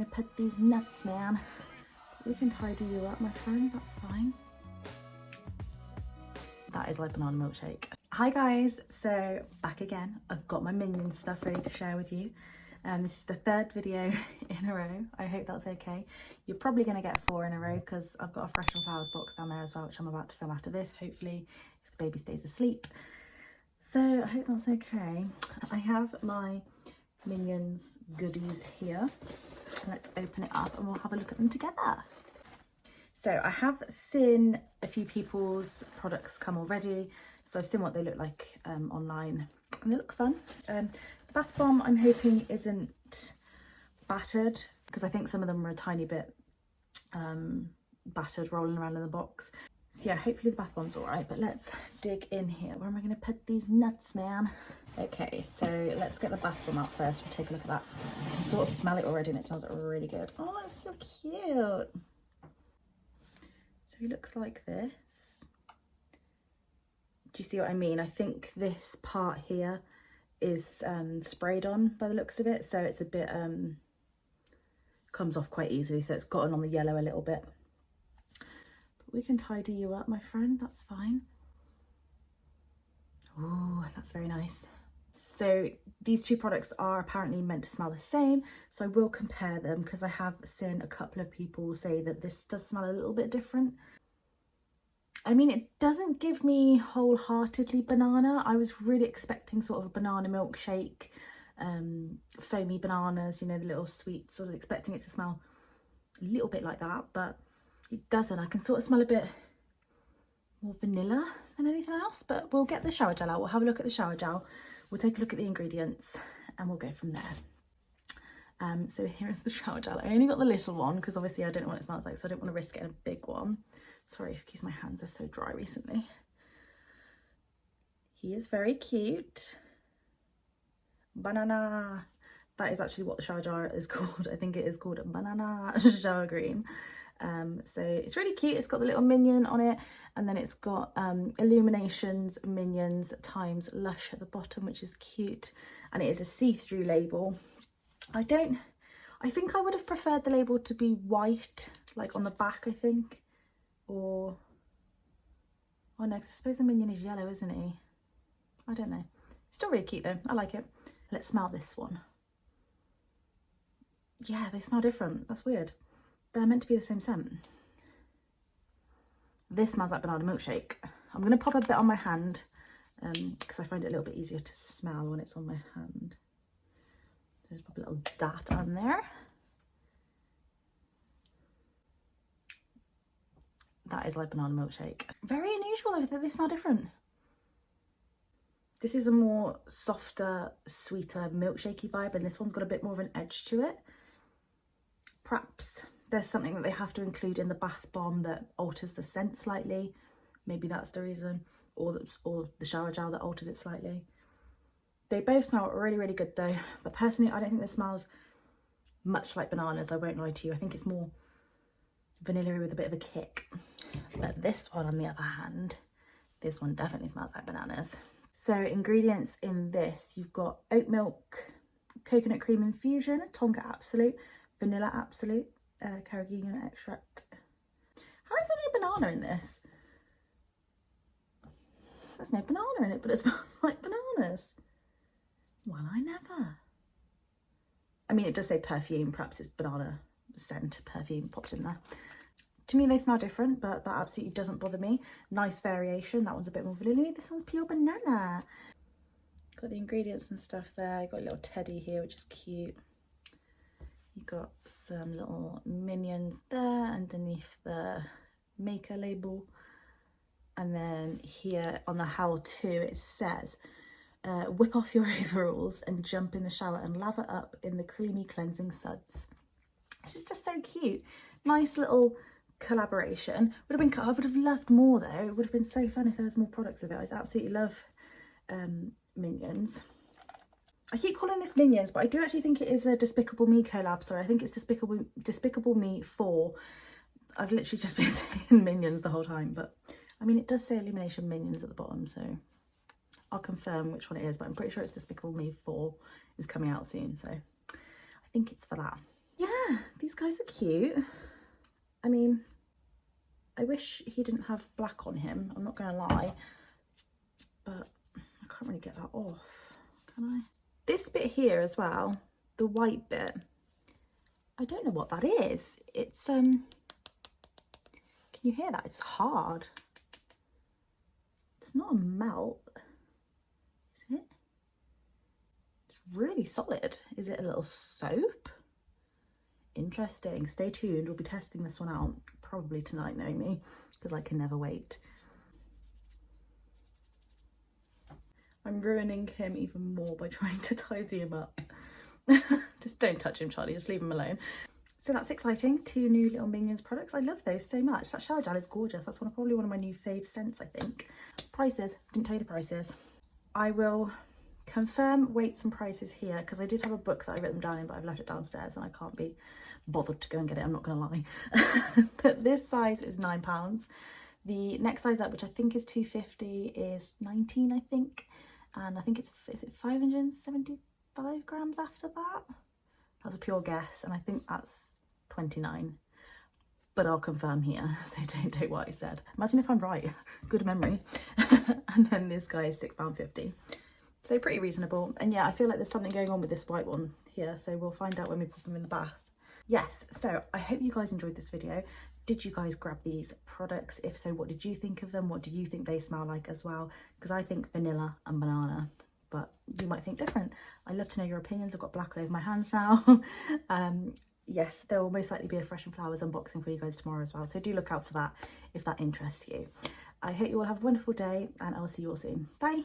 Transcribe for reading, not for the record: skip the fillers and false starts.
gonna put these nuts, man. We can tidy you up, my friend, that's fine. That is like banana milkshake. Hi guys, so back again. I've got my Minions stuff ready to share with you. This is the third video in a row. I hope that's okay. You're probably gonna get 4 in a row because I've got a Fresh and Flowers box down there as well, which I'm about to film after this, hopefully, if the baby stays asleep. So I hope that's okay. I have my Minions goodies here. Let's open it up and we'll have a look at them together. So I have seen a few people's products come already. So I've seen what they look like online and they look fun. The bath bomb I'm hoping isn't battered because I think some of them are a tiny bit battered rolling around in the box. So yeah, hopefully the bath bomb's all right, but let's dig in here. Where am I gonna put these nuts, man? Okay, so let's get the bath bomb out first. We'll take a look at that. I can sort of smell it already and it smells really good. Oh, it's so cute. So he looks like this. Do you see what I mean? I think this part here is sprayed on by the looks of it. So it's a bit, comes off quite easily. So it's gotten on the yellow a little bit. We can tidy you up, my friend, that's fine. Oh, that's very nice. So these two products are apparently meant to smell the same, so I will compare them because I have seen a couple of people say that this does smell a little bit different. I mean, it doesn't give me wholeheartedly banana. I was really expecting sort of a banana milkshake, foamy bananas, you know, the little sweets. I was expecting it to smell a little bit like that, but it doesn't. I can sort of smell a bit more vanilla than anything else, but we'll get the shower gel out. We'll have a look at the shower gel. We'll take a look at the ingredients and we'll go from there. So here is the shower gel. I only got the little one because obviously I don't know what it smells like, so I don't want to risk getting a big one. Sorry, excuse my hands, are so dry recently. He is very cute. Banana. That is actually what the shower jar is called. I think it is called a banana shower green. So it's really cute. It's got the little minion on it, and then it's got Illuminations Minions times Lush at the bottom, which is cute, and it is a see-through label. I think I would have preferred the label to be white, like on the back, I think, or oh no, 'cause I suppose the minion is yellow, isn't he? I don't know. Still really cute though. I like it. Let's smell this one. Yeah, they smell different. That's weird. They're meant to be the same scent. This smells like banana milkshake. I'm going to pop a bit on my hand because I find it a little bit easier to smell when it's on my hand. So just pop a little dot on there. That is like banana milkshake. Very unusual though, that they smell different. This is a more softer, sweeter, milkshakey vibe, and this one's got a bit more of an edge to it. Perhaps there's something that they have to include in the bath bomb that alters the scent slightly. Maybe that's the reason. Or the shower gel that alters it slightly. They both smell really, really good though. But personally, I don't think this smells much like bananas, I won't lie to you. I think it's more vanilla with a bit of a kick. But this one, on the other hand, this one definitely smells like bananas. So ingredients in this, you've got oat milk, coconut cream infusion, Tonka Absolute, vanilla Absolute, carrageenan extract. How is there no banana in this? There's no banana in it, but it smells like bananas. Well, I never. I mean, it does say perfume, perhaps it's banana scent perfume popped in there. To me, they smell different, but that absolutely doesn't bother me. Nice variation. That one's a bit more vanilla. This one's pure banana. Got the ingredients and stuff there. Got a little teddy here, which is cute. You've got some little minions there underneath the maker label. And then here on the how-to, it says, whip off your overalls and jump in the shower and lather up in the creamy cleansing suds. This is just so cute. Nice little collaboration. I would have loved more though. It would have been so fun if there was more products of it. I absolutely love Minions. I keep calling this Minions, but I do actually think it is a Despicable Me collab. Sorry, I think it's Despicable Me 4. I've literally just been saying Minions the whole time, but I mean, it does say Illumination Minions at the bottom, so I'll confirm which one it is, but I'm pretty sure it's Despicable Me 4 is coming out soon, so I think it's for that. Yeah, these guys are cute. I mean, I wish he didn't have black on him, I'm not gonna lie, but I can't really get that off, can I? This bit here as well, the white bit, I don't know what that is. It's, can you hear that? It's hard. It's not a melt, is it? It's really solid. Is it a little soap? Interesting. Stay tuned. We'll be testing this one out probably tonight, knowing me, because I can never wait. I'm ruining him even more by trying to tidy him up. Just don't touch him, Charlie. Just leave him alone. So that's exciting. 2 new little Minions products. I love those so much. That shower gel is gorgeous. That's probably one of my new fave scents, I think. Prices. Didn't tell you the prices. I will confirm weights and prices here, because I did have a book that I wrote them down in, but I've left it downstairs and I can't be bothered to go and get it, I'm not gonna lie. But this size is £9. The next size up, which I think is 250, is 19, I think. And I think is it 575 grams after that? That's a pure guess, and I think that's 29. But I'll confirm here, so don't take what I said. Imagine if I'm right. Good memory. And then this guy is £6.50. So pretty reasonable. And yeah, I feel like there's something going on with this white one here, so we'll find out when we put them in the bath. Yes, so I hope you guys enjoyed this video. Did you guys grab these products? If so, what did you think of them? What do you think they smell like as well? Because I think vanilla and banana, but you might think different. I'd love to know your opinions. I've got black all over my hands now. Yes, there will most likely be a Fresh and Flowers unboxing for you guys tomorrow as well, so do look out for that if that interests you. I hope you all have a wonderful day, and I'll see you all soon. Bye.